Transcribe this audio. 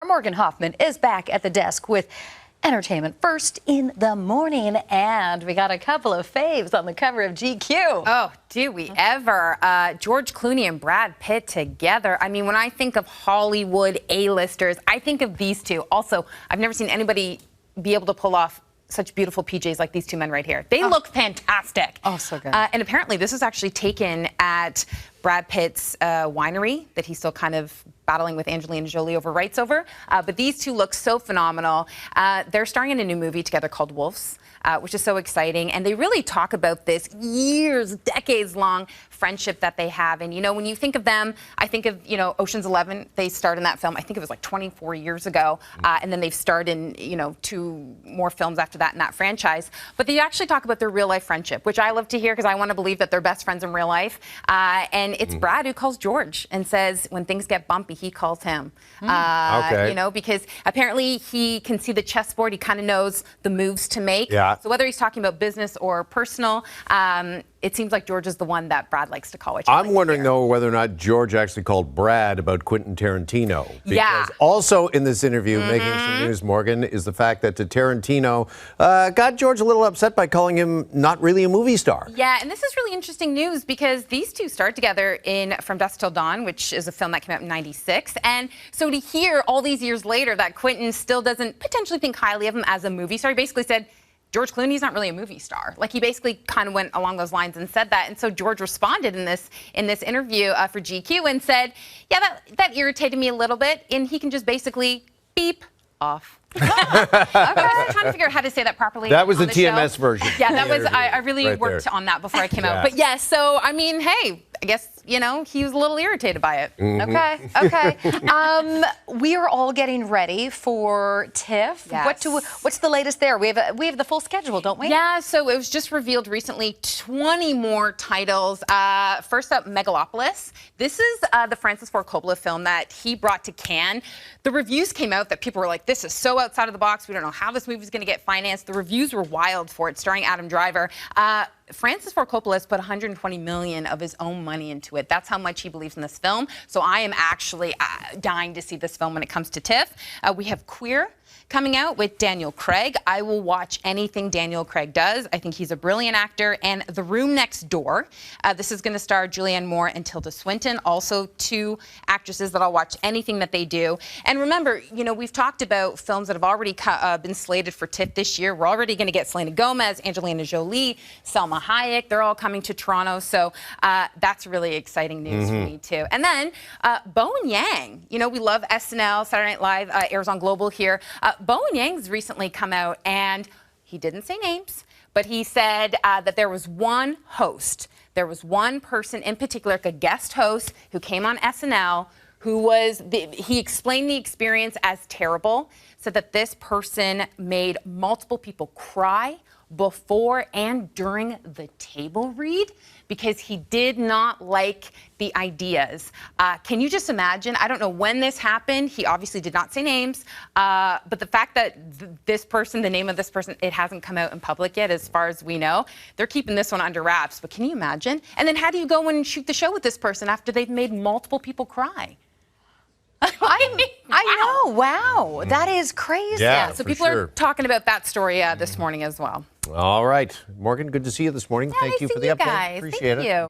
Morgan Hoffman is back at the desk with entertainment first in the morning, and we got a couple of faves on the cover of GQ. Oh, do we ever? George Clooney and Brad Pitt together. I mean, when I think of Hollywood A-listers, I think of these two. Also, I've never seen anybody be able to pull off such beautiful PJs like these two men right here. They look fantastic. Oh, so good. And apparently this was actually taken at Brad Pitt's winery that he's still kind of battling with Angelina Jolie over rights over. But these two look so phenomenal. They're starring in a new movie together called Wolves, which is so exciting. And they really talk about this years, decades-long friendship that they have. And, you know, when you think of them, I think of, you know, Ocean's 11. They starred in that film, I think it was like 24 years ago. And then they've starred in, you know, 2 more films after that in that franchise. But they actually talk about their real-life friendship, which I love to hear because I want to believe that they're best friends in real life. And it's Brad who calls George and says when things get bumpy, he calls him. Okay. You know, because apparently he can see the chessboard. He kind of knows the moves to make. Yeah. So whether he's talking about business or personal, it seems like George is the one that Brad likes to call. Which I'm wondering, though, whether or not George actually called Brad about Quentin Tarantino. Because Yeah. also in this interview, making some news, Morgan, is the fact that Tarantino got George a little upset by calling him not really a movie star. Yeah, and this is really interesting news because these two starred together in From Dusk Till Dawn, which is a film that came out in '96. And so to hear all these years later that Quentin still doesn't potentially think highly of him as a movie star, he basically said, George Clooney's not really a movie star. Like, he basically kind of went along those lines and said that. And so George responded in this interview for GQ and said, yeah, that irritated me a little bit. And he can just basically beep off. I was trying to figure out how to say that properly. That was the show. TMS version. Yeah, that was, I really Right worked there. on that before I came Yeah. out. But yes, so, I mean, hey, I guess, you know, he was a little irritated by it. Okay. We are all getting ready for TIFF. Yes. What's the latest there? We have the full schedule, don't we? Yeah, so it was just revealed recently 20 more titles. First up, Megalopolis. This is the Francis Ford Coppola film that he brought to Cannes. The reviews came out that people were like, this is so outside of the box. We don't know how this movie is going to get financed. The reviews were wild for it, starring Adam Driver. Francis Ford Coppola has put $120 million of his own money into it. That's how much he believes in this film. So I am actually dying to see this film when it comes to TIFF. We have Queer coming out with Daniel Craig. I will watch anything Daniel Craig does. I think he's a brilliant actor. And The Room Next Door. This is going to star Julianne Moore and Tilda Swinton, also 2 actresses that I'll watch anything that they do. And remember, you know, we've talked about films that have already been slated for TIFF this year. We're already going to get Selena Gomez, Angelina Jolie, Selma Hayek. They're all coming to Toronto. So that's really exciting news for me, too. And then Bowen Yang. You know, we love SNL, Saturday Night Live, airs on Global here. Bowen Yang's recently come out, and he didn't say names, but he said that there was one host, there was one person in particular, like a guest host, who came on SNL, who was, he explained the experience as terrible, said that this person made multiple people cry before and during the table read because he did not like the ideas. Can you just imagine? I don't know when this happened. He obviously did not say names, but the fact that this person, the name of this person, it hasn't come out in public yet as far as we know. They're keeping this one under wraps, but can you imagine? And then how do you go and shoot the show with this person after they've made multiple people cry? I know. Wow. That is crazy. Yeah, So for people sure. are talking about that story this morning as well. All right. Morgan, good to see you this morning. Yeah, Thank nice you for seeing the you update. guys. Appreciate Thank it. you.